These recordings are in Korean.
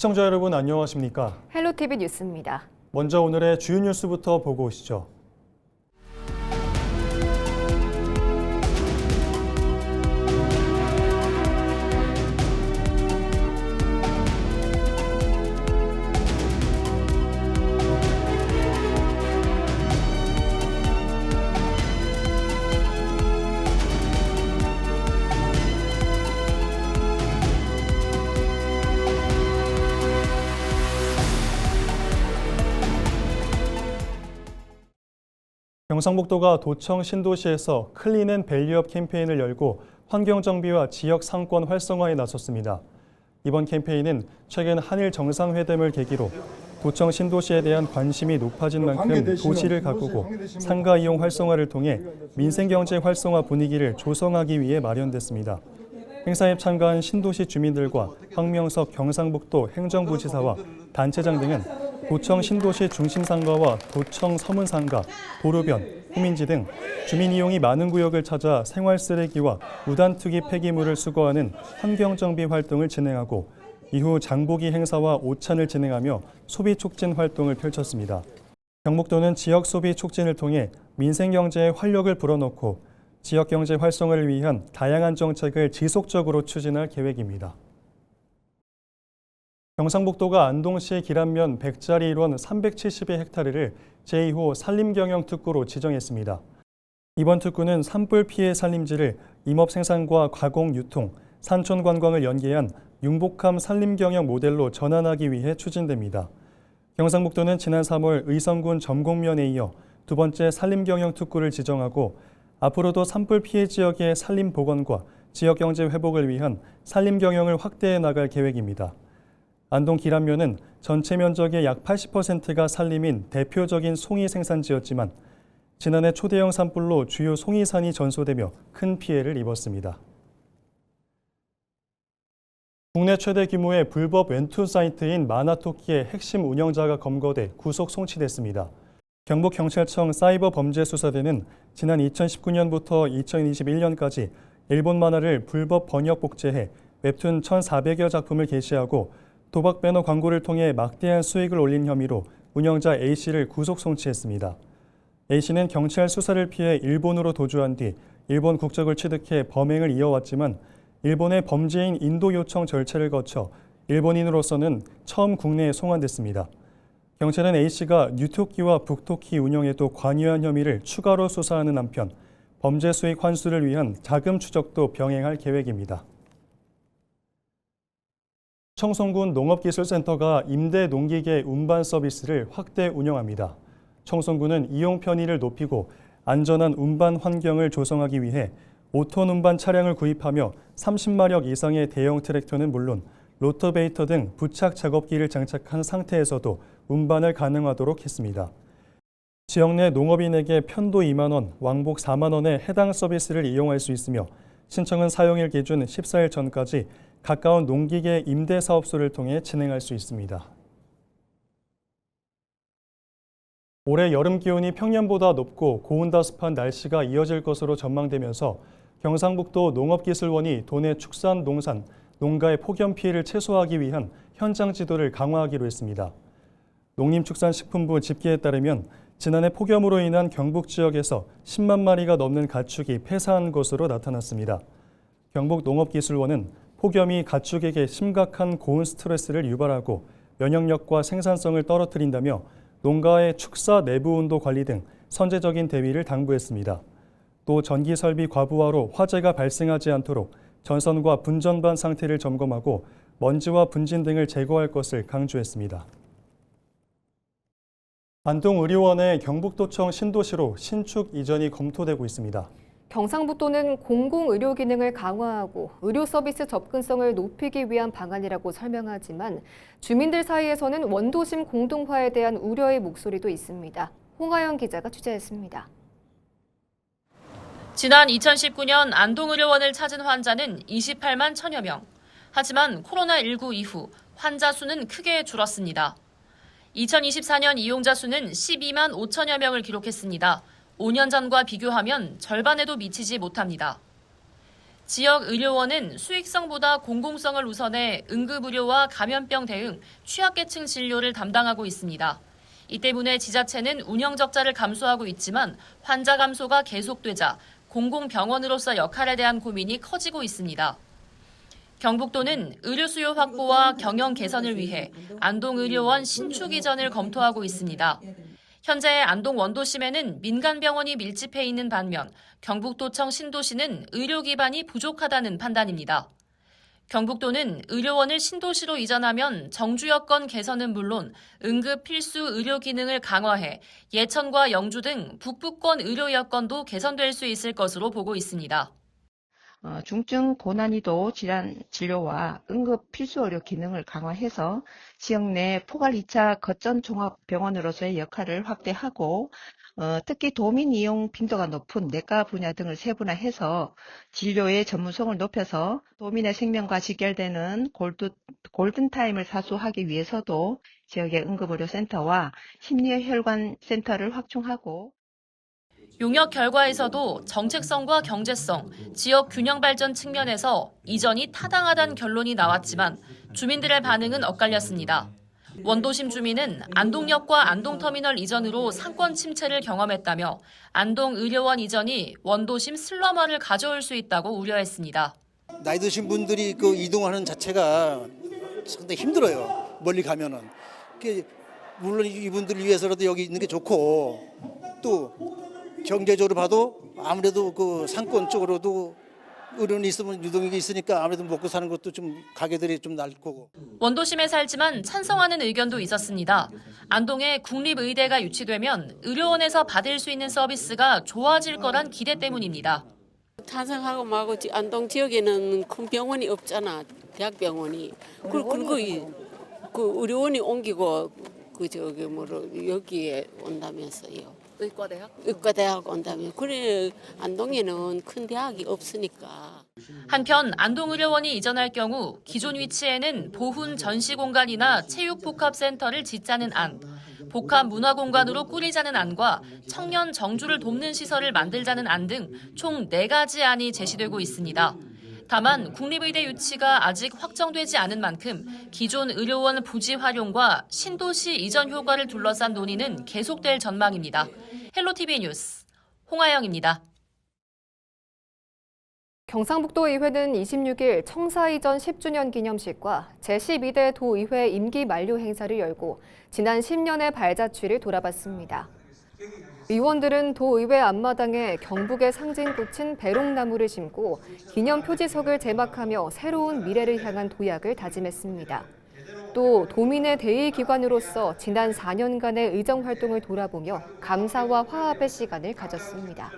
시청자 여러분 안녕하십니까? 헬로티비 뉴스입니다. 먼저 오늘의 주요 뉴스부터 보고 오시죠. 경상북도가 도청 신도시에서 클린 앤 밸리업 캠페인을 열고 환경정비와 지역 상권 활성화에 나섰습니다. 이번 캠페인은 최근 한일 정상회담을 계기로 도청 신도시에 대한 관심이 높아진 만큼 도시를 가꾸고 상가 이용 활성화를 통해 민생경제 활성화 분위기를 조성하기 위해 마련됐습니다. 행사에 참가한 신도시 주민들과 황명석 경상북도 행정부지사와 단체장 등은 도청 신도시 중심상가와 도청 서문상가, 도로변, 호민지 등 주민 이용이 많은 구역을 찾아 생활 쓰레기와 무단투기 폐기물을 수거하는 환경정비 활동을 진행하고 이후 장보기 행사와 오찬을 진행하며 소비 촉진 활동을 펼쳤습니다. 경북도는 지역 소비 촉진을 통해 민생경제에 활력을 불어넣고 지역경제 활성화를 위한 다양한 정책을 지속적으로 추진할 계획입니다. 경상북도가 안동시 기란면 100자리 일원 370헥타르를 제2호 산림경영특구로 지정했습니다. 이번 특구는 산불 피해 산림지를 임업 생산과 가공 유통, 산촌 관광을 연계한 융복함 산림경영 모델로 전환하기 위해 추진됩니다. 경상북도는 지난 3월 의성군 점곡면에 이어 두 번째 산림경영특구를 지정하고 앞으로도 산불 피해 지역의 산림 복원과 지역 경제 회복을 위한 산림 경영을 확대해 나갈 계획입니다. 안동 기란면은 전체 면적의 약 80%가 산림인 대표적인 송이 생산지였지만 지난해 초대형 산불로 주요 송이산이 전소되며 큰 피해를 입었습니다. 국내 최대 규모의 불법 웹툰 사이트인 마나토끼의 핵심 운영자가 검거돼 구속 송치됐습니다. 경북경찰청 사이버범죄수사대는 지난 2019년부터 2021년까지 일본 만화를 불법 번역 복제해 웹툰 1,400여 작품을 게시하고 도박 배너 광고를 통해 막대한 수익을 올린 혐의로 운영자 A씨를 구속 송치했습니다. A씨는 경찰 수사를 피해 일본으로 도주한 뒤 일본 국적을 취득해 범행을 이어왔지만 일본의 범죄인 인도 요청 절차를 거쳐 일본인으로서는 처음 국내에 송환됐습니다. 경찰은 A씨가 뉴토끼와 북토끼 운영에도 관여한 혐의를 추가로 수사하는 한편 범죄 수익 환수를 위한 자금 추적도 병행할 계획입니다. 청송군 농업기술센터가 임대 농기계 운반 서비스를 확대 운영합니다. 청송군은 이용 편의를 높이고 안전한 운반 환경을 조성하기 위해 5톤 운반 차량을 구입하며 30마력 이상의 대형 트랙터는 물론 로터베이터 등 부착 작업기를 장착한 상태에서도 운반을 가능하도록 했습니다. 지역 내 농업인에게 편도 2만 원, 왕복 4만 원의 해당 서비스를 이용할 수 있으며 신청은 사용일 기준 14일 전까지 가까운 농기계 임대사업소를 통해 진행할 수 있습니다. 올해 여름 기온이 평년보다 높고 고온다습한 날씨가 이어질 것으로 전망되면서 경상북도 농업기술원이 도내 축산, 농산, 농가의 폭염 피해를 최소화하기 위한 현장 지도를 강화하기로 했습니다. 농림축산식품부 집계에 따르면 지난해 폭염으로 인한 경북 지역에서 10만 마리가 넘는 가축이 폐사한 것으로 나타났습니다. 경북농업기술원은 폭염이 가축에게 심각한 고온 스트레스를 유발하고 면역력과 생산성을 떨어뜨린다며 농가의 축사 내부 온도 관리 등 선제적인 대비를 당부했습니다. 또 전기 설비 과부하로 화재가 발생하지 않도록 전선과 분전반 상태를 점검하고 먼지와 분진 등을 제거할 것을 강조했습니다. 안동의료원의 경북도청 신도시로 신축 이전이 검토되고 있습니다. 경상북도는 공공의료 기능을 강화하고 의료 서비스 접근성을 높이기 위한 방안이라고 설명하지만 주민들 사이에서는 원도심 공동화에 대한 우려의 목소리도 있습니다. 홍하영 기자가 취재했습니다. 지난 2019년 안동의료원을 찾은 환자는 28만 1천여 명. 하지만 코로나19 이후 환자 수는 크게 줄었습니다. 2024년 이용자 수는 12만 5천여 명을 기록했습니다. 5년 전과 비교하면 절반에도 미치지 못합니다. 지역 의료원은 수익성보다 공공성을 우선해 응급의료와 감염병 대응, 취약계층 진료를 담당하고 있습니다. 이 때문에 지자체는 운영 적자를 감수하고 있지만 환자 감소가 계속되자 공공병원으로서 역할에 대한 고민이 커지고 있습니다. 경북도는 의료 수요 확보와 경영 개선을 위해 안동의료원 신축 이전을 검토하고 있습니다. 현재 안동 원도심에는 민간병원이 밀집해 있는 반면 경북도청 신도시는 의료 기반이 부족하다는 판단입니다. 경북도는 의료원을 신도시로 이전하면 정주 여건 개선은 물론 응급 필수 의료 기능을 강화해 예천과 영주 등 북부권 의료 여건도 개선될 수 있을 것으로 보고 있습니다. 중증 고난이도 질환 진료와 응급 필수 의료 기능을 강화해서 지역 내 포괄 2차 거점 종합병원으로서의 역할을 확대하고 특히 도민 이용 빈도가 높은 내과 분야 등을 세분화해서 진료의 전문성을 높여서 도민의 생명과 직결되는 골든타임을 사수하기 위해서도 지역의 응급의료센터와 심리혈관센터를 확충하고 용역 결과에서도 정책성과 경제성, 지역 균형 발전 측면에서 이전이 타당하다는 결론이 나왔지만 주민들의 반응은 엇갈렸습니다. 원도심 주민은 안동역과 안동터미널 이전으로 상권 침체를 경험했다며 안동의료원 이전이 원도심 슬럼화를 가져올 수 있다고 우려했습니다. 나이 드신 분들이 그 이동하는 자체가 상당히 힘들어요. 멀리 가면은. 물론 이분들을 위해서라도 여기 있는 게 좋고 또 경제적으로 봐도 아무래도 그 상권 쪽으로도 의료원이 있으면 유동인이 있으니까 아무래도 먹고 사는 것도 좀 가게들이 좀 날 거고. 원도심에 살지만 찬성하는 의견도 있었습니다. 안동에 국립의대가 유치되면 의료원에서 받을 수 있는 서비스가 좋아질 거란 기대 때문입니다. 찬성하고 말고 안동 지역에는 큰 병원이 없잖아. 대학병원이. 그리고 그 의료원이 옮기고 여기에 온다면서요. 의과대학 온다면. 그래 안동에는 큰 대학이 없으니까. 한편 안동의료원이 이전할 경우 기존 위치에는 보훈 전시공간이나 체육복합센터를 짓자는 안, 복합문화공간으로 꾸리자는 안과 청년 정주를 돕는 시설을 만들자는 안 등 총 4가지 안이 제시되고 있습니다. 다만 국립의대 유치가 아직 확정되지 않은 만큼 기존 의료원 부지 활용과 신도시 이전 효과를 둘러싼 논의는 계속될 전망입니다. 헬로티비 뉴스 홍하영입니다. 경상북도의회는 26일 청사 이전 10주년 기념식과 제12대 도의회 임기 만료 행사를 열고 지난 10년의 발자취를 돌아봤습니다. 의원들은 도의회 앞마당에 경북의 상징꽃인 배롱나무를 심고 기념 표지석을 제막하며 새로운 미래를 향한 도약을 다짐했습니다. 또 도민의 대의기관으로서 지난 4년간의 의정활동을 돌아보며 감사와 화합의 시간을 가졌습니다.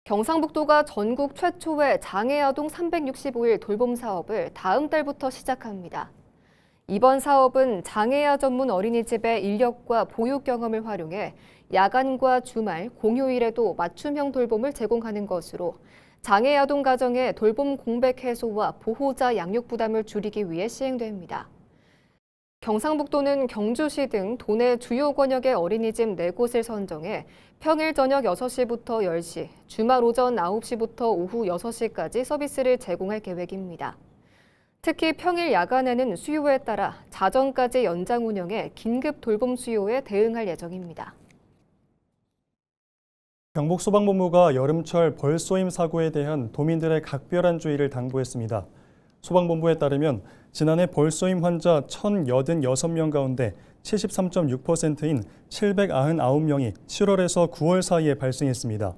경상북도가 전국 최초의 장애아동 365일 돌봄 사업을 다음 달부터 시작합니다. 이번 사업은 장애아 전문 어린이집의 인력과 보육 경험을 활용해 야간과 주말, 공휴일에도 맞춤형 돌봄을 제공하는 것으로 장애아동 가정의 돌봄 공백 해소와 보호자 양육 부담을 줄이기 위해 시행됩니다. 경상북도는 경주시 등 도내 주요 권역의 어린이집 4곳을 선정해 평일 저녁 6시부터 10시, 주말 오전 9시부터 오후 6시까지 서비스를 제공할 계획입니다. 특히 평일 야간에는 수요에 따라 자정까지 연장 운영해 긴급 돌봄 수요에 대응할 예정입니다. 경북소방본부가 여름철 벌쏘임 사고에 대한 도민들의 각별한 주의를 당부했습니다. 소방본부에 따르면 지난해 벌쏘임 환자 1,086명 가운데 73.6%인 799명이 7월에서 9월 사이에 발생했습니다.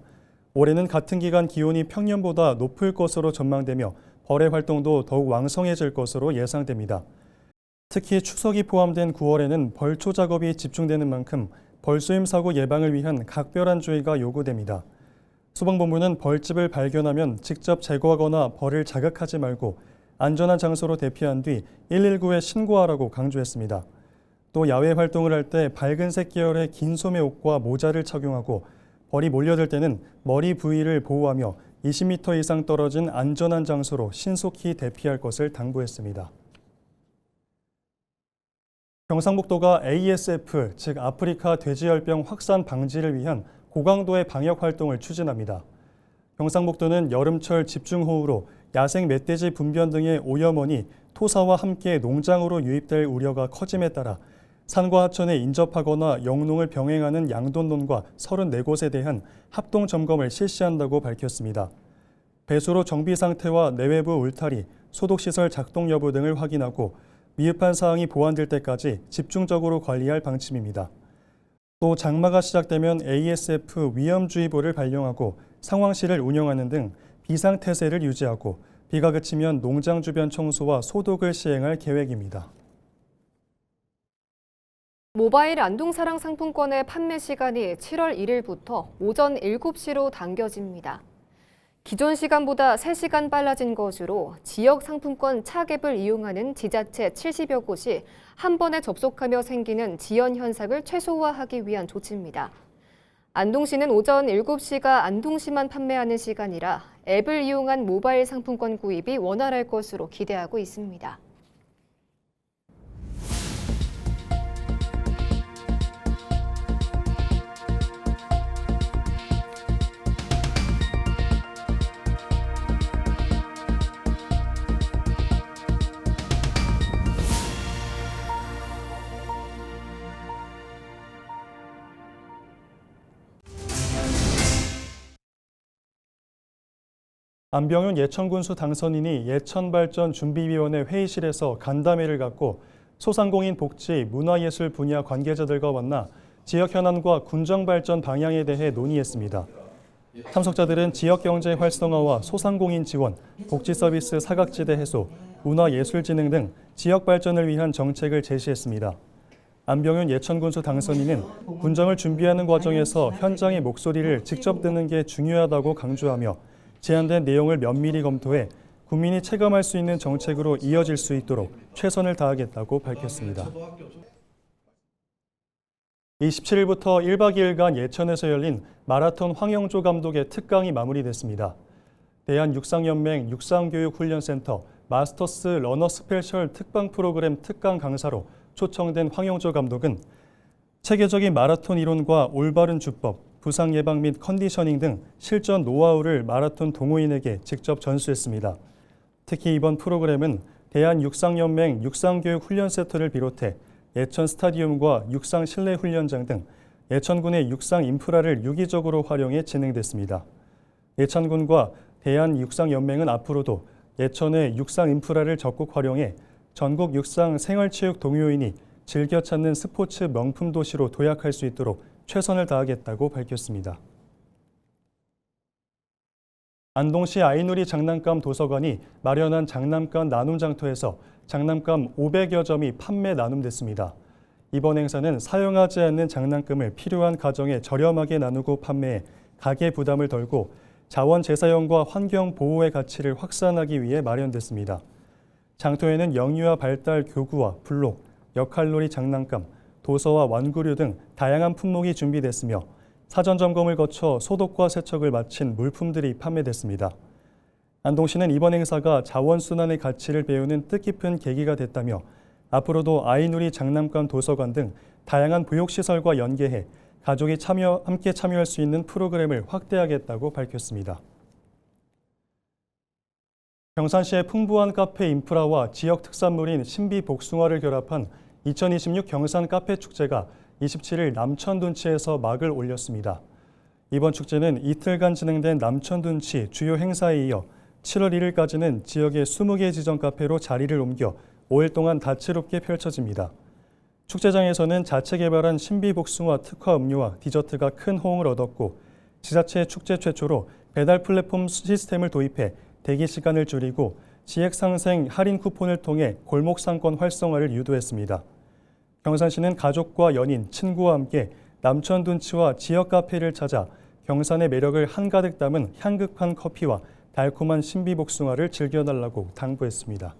올해는 같은 기간 기온이 평년보다 높을 것으로 전망되며 벌의 활동도 더욱 왕성해질 것으로 예상됩니다. 특히 추석이 포함된 9월에는 벌초 작업이 집중되는 만큼 벌쏘임 사고 예방을 위한 각별한 주의가 요구됩니다. 소방본부는 벌집을 발견하면 직접 제거하거나 벌을 자극하지 말고 안전한 장소로 대피한 뒤 119에 신고하라고 강조했습니다. 또 야외 활동을 할 때 밝은색 계열의 긴 소매 옷과 모자를 착용하고 벌이 몰려들 때는 머리 부위를 보호하며 20m 이상 떨어진 안전한 장소로 신속히 대피할 것을 당부했습니다. 경상북도가 ASF, 즉 아프리카 돼지열병 확산 방지를 위한 고강도의 방역 활동을 추진합니다. 경상북도는 여름철 집중호우로 야생 멧돼지 분변 등의 오염원이 토사와 함께 농장으로 유입될 우려가 커짐에 따라 산과 하천에 인접하거나 영농을 병행하는 양돈론과 34곳에 대한 합동 점검을 실시한다고 밝혔습니다. 배수로 정비 상태와 내외부 울타리, 소독시설 작동 여부 등을 확인하고 미흡한 사항이 보완될 때까지 집중적으로 관리할 방침입니다. 또 장마가 시작되면 ASF 위험주의보를 발령하고 상황실을 운영하는 등 비상태세를 유지하고 비가 그치면 농장 주변 청소와 소독을 시행할 계획입니다. 모바일 안동사랑 상품권의 판매 시간이 7월 1일부터 오전 7시로 당겨집니다. 기존 시간보다 3시간 빨라진 것으로 지역 상품권 차갭을 이용하는 지자체 70여 곳이 한 번에 접속하며 생기는 지연 현상을 최소화하기 위한 조치입니다. 안동시는 오전 7시가 안동시만 판매하는 시간이라 앱을 이용한 모바일 상품권 구입이 원활할 것으로 기대하고 있습니다. 안병윤 예천군수 당선인이 예천발전준비위원회 회의실에서 간담회를 갖고 소상공인 복지, 문화예술 분야 관계자들과 만나 지역 현안과 군정발전 방향에 대해 논의했습니다. 참석자들은 지역경제 활성화와 소상공인 지원, 복지서비스 사각지대 해소, 문화예술진흥 등 지역 발전을 위한 정책을 제시했습니다. 안병윤 예천군수 당선인은 군정을 준비하는 과정에서 현장의 목소리를 직접 듣는 게 중요하다고 강조하며 제안된 내용을 면밀히 검토해 국민이 체감할 수 있는 정책으로 이어질 수 있도록 최선을 다하겠다고 밝혔습니다. 27일부터 1박 2일간 예천에서 열린 마라톤 황영조 감독의 특강이 마무리됐습니다. 대한육상연맹 육상교육훈련센터 마스터스 러너 스페셜 특방 프로그램 특강 강사로 초청된 황영조 감독은 체계적인 마라톤 이론과 올바른 주법, 부상 예방 및 컨디셔닝 등 실전 노하우를 마라톤 동호인에게 직접 전수했습니다. 특히 이번 프로그램은 대한육상연맹 육상교육훈련센터를 비롯해 예천 스타디움과 육상 실내 훈련장 등 예천군의 육상 인프라를 유기적으로 활용해 진행됐습니다. 예천군과 대한육상연맹은 앞으로도 예천의 육상 인프라를 적극 활용해 전국 육상 생활체육 동호인이 즐겨 찾는 스포츠 명품 도시로 도약할 수 있도록 최선을 다하겠다고 밝혔습니다. 안동시 아이누리 장난감 도서관이 마련한 장난감 나눔 장터에서 장난감 500여 점이 판매 나눔됐습니다. 이번 행사는 사용하지 않는 장난감을 필요한 가정에 저렴하게 나누고 판매해 가계 부담을 덜고 자원 재사용과 환경 보호의 가치를 확산하기 위해 마련됐습니다. 장터에는 영유아 발달 교구와 블록, 역할놀이 장난감, 도서와 완구류 등 다양한 품목이 준비됐으며 사전 점검을 거쳐 소독과 세척을 마친 물품들이 판매됐습니다. 안동시는 이번 행사가 자원순환의 가치를 배우는 뜻깊은 계기가 됐다며 앞으로도 아이누리 장난감 도서관 등 다양한 보육시설과 연계해 가족이 함께 참여할 수 있는 프로그램을 확대하겠다고 밝혔습니다. 경산시의 풍부한 카페 인프라와 지역 특산물인 신비 복숭아를 결합한 2026 경산 카페 축제가 27일 남천둔치에서 막을 올렸습니다. 이번 축제는 이틀간 진행된 남천둔치 주요 행사에 이어 7월 1일까지는 지역의 20개 지정 카페로 자리를 옮겨 5일 동안 다채롭게 펼쳐집니다. 축제장에서는 자체 개발한 신비 복숭아 특화 음료와 디저트가 큰 호응을 얻었고 지자체 축제 최초로 배달 플랫폼 시스템을 도입해 대기 시간을 줄이고 지역 상생 할인 쿠폰을 통해 골목 상권 활성화를 유도했습니다. 경산시는 가족과 연인, 친구와 함께 남천둔치와 지역 카페를 찾아 경산의 매력을 한가득 담은 향긋한 커피와 달콤한 신비복숭아를 즐겨달라고 당부했습니다.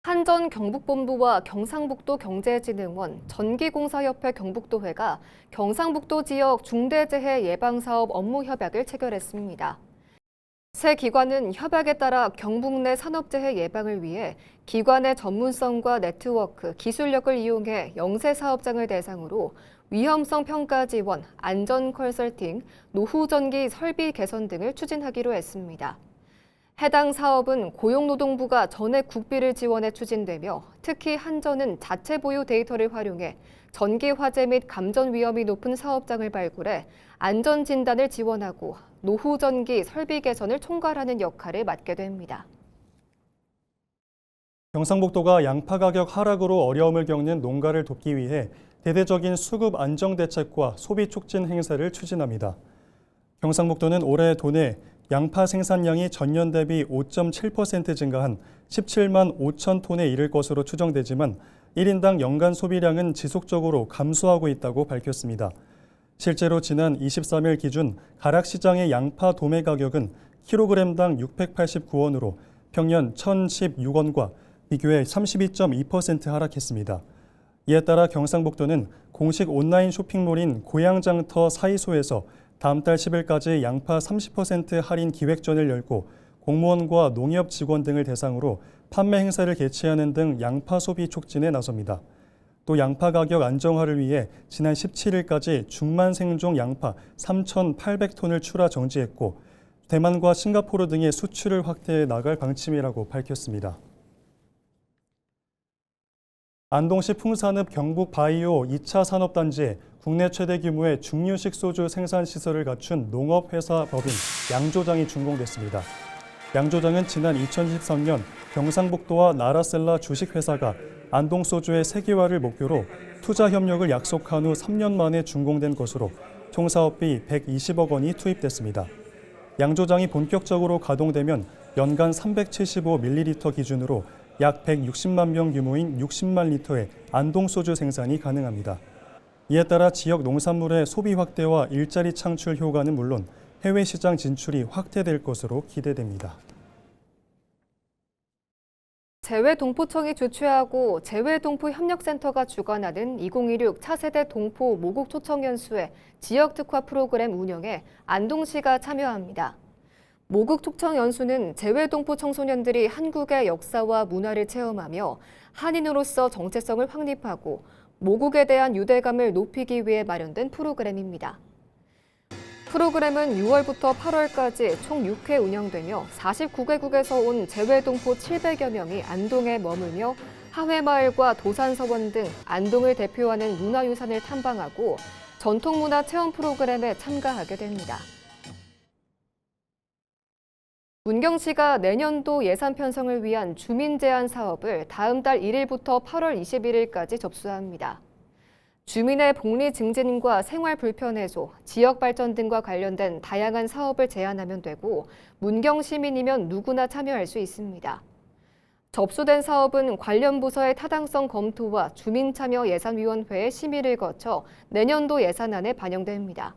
한전 경북본부와 경상북도 경제진흥원, 전기공사협회 경북도회가 경상북도 지역 중대재해 예방사업 업무 협약을 체결했습니다. 새 기관은 협약에 따라 경북 내 산업재해 예방을 위해 기관의 전문성과 네트워크, 기술력을 이용해 영세 사업장을 대상으로 위험성 평가 지원, 안전 컨설팅, 노후 전기 설비 개선 등을 추진하기로 했습니다. 해당 사업은 고용노동부가 전액 국비를 지원해 추진되며 특히 한전은 자체 보유 데이터를 활용해 전기 화재 및 감전 위험이 높은 사업장을 발굴해 안전 진단을 지원하고 노후 전기 설비 개선을 총괄하는 역할을 맡게 됩니다. 경상북도가 양파 가격 하락으로 어려움을 겪는 농가를 돕기 위해 대대적인 수급 안정 대책과 소비 촉진 행사를 추진합니다. 경상북도는 올해 도내 양파 생산량이 전년 대비 5.7% 증가한 17만 5천 톤에 이를 것으로 추정되지만 1인당 연간 소비량은 지속적으로 감소하고 있다고 밝혔습니다. 실제로 지난 23일 기준 가락시장의 양파 도매 가격은 킬로그램당 689원으로 평년 1,016원과 비교해 32.2% 하락했습니다. 이에 따라 경상북도는 공식 온라인 쇼핑몰인 고양장터 사이소에서 다음 달 10일까지 양파 30% 할인 기획전을 열고 공무원과 농협 직원 등을 대상으로 판매 행사를 개최하는 등 양파 소비 촉진에 나섭니다. 또 양파 가격 안정화를 위해 지난 17일까지 중만 생종 양파 3,800톤을 출하 정지했고 대만과 싱가포르 등의 수출을 확대해 나갈 방침이라고 밝혔습니다. 안동시 풍산읍 경북 바이오 2차 산업단지에 국내 최대 규모의 중류식 소주 생산시설을 갖춘 농업회사 법인 양조장이 준공됐습니다. 양조장은 지난 2013년 경상북도와 나라셀라 주식회사가 안동소주의 세계화를 목표로 투자 협력을 약속한 후 3년 만에 준공된 것으로 총 사업비 120억 원이 투입됐습니다. 양조장이 본격적으로 가동되면 연간 375ml 기준으로 약 160만 병 규모인 60만 리터의 안동소주 생산이 가능합니다. 이에 따라 지역 농산물의 소비 확대와 일자리 창출 효과는 물론 해외 시장 진출이 확대될 것으로 기대됩니다. 재외동포청이 주최하고 재외동포협력센터가 주관하는 2016 차세대 동포 모국 초청 연수회 지역 특화 프로그램 운영에 안동시가 참여합니다. 모국 초청 연수는 재외동포 청소년들이 한국의 역사와 문화를 체험하며 한인으로서 정체성을 확립하고 모국에 대한 유대감을 높이기 위해 마련된 프로그램입니다. 프로그램은 6월부터 8월까지 총 6회 운영되며 49개국에서 온 재외동포 700여 명이 안동에 머물며 하회마을과 도산서원 등 안동을 대표하는 문화유산을 탐방하고 전통문화 체험 프로그램에 참가하게 됩니다. 문경시가 내년도 예산 편성을 위한 주민 제안 사업을 다음 달 1일부터 8월 21일까지 접수합니다. 주민의 복리 증진과 생활 불편 해소, 지역 발전 등과 관련된 다양한 사업을 제안하면 되고 문경 시민이면 누구나 참여할 수 있습니다. 접수된 사업은 관련 부서의 타당성 검토와 주민참여예산위원회의 심의를 거쳐 내년도 예산안에 반영됩니다.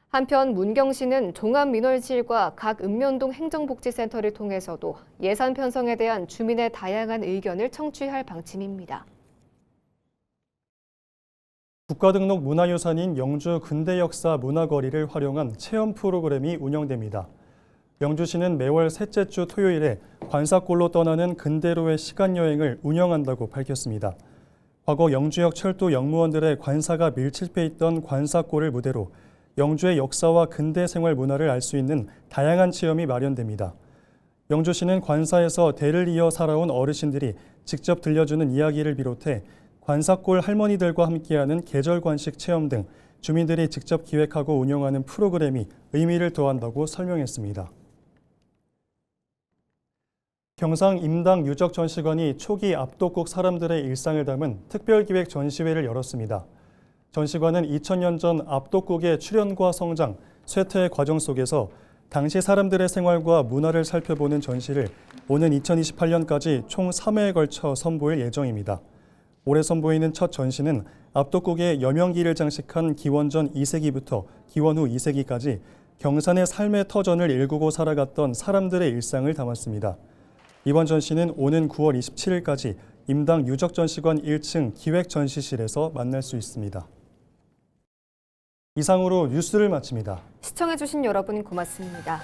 한편 문경시는 종합민원실과 각 읍면동 행정복지센터를 통해서도 예산 편성에 대한 주민의 다양한 의견을 청취할 방침입니다. 국가등록 문화유산인 영주 근대역사 문화거리를 활용한 체험 프로그램이 운영됩니다. 영주시는 매월 셋째 주 토요일에 관사골로 떠나는 근대로의 시간여행을 운영한다고 밝혔습니다. 과거 영주역 철도 영무원들의 관사가 밀집해 있던 관사골을 무대로 영주의 역사와 근대 생활 문화를 알 수 있는 다양한 체험이 마련됩니다. 영주시는 관사에서 대를 이어 살아온 어르신들이 직접 들려주는 이야기를 비롯해 관사골 할머니들과 함께하는 계절관식 체험 등 주민들이 직접 기획하고 운영하는 프로그램이 의미를 더한다고 설명했습니다. 경상 임당 유적 전시관이 초기 압도국 사람들의 일상을 담은 특별기획 전시회를 열었습니다. 전시관은 2000년 전 압도국의 출현과 성장, 쇠퇴의 과정 속에서 당시 사람들의 생활과 문화를 살펴보는 전시를 오는 2028년까지 총 3회에 걸쳐 선보일 예정입니다. 올해 선보이는 첫 전시는 압도국의 여명기를 장식한 기원전 2세기부터 기원 후 2세기까지 경산의 삶의 터전을 일구고 살아갔던 사람들의 일상을 담았습니다. 이번 전시는 오는 9월 27일까지 임당 유적전시관 1층 기획전시실에서 만날 수 있습니다. 이상으로 뉴스를 마칩니다. 시청해주신 여러분 고맙습니다.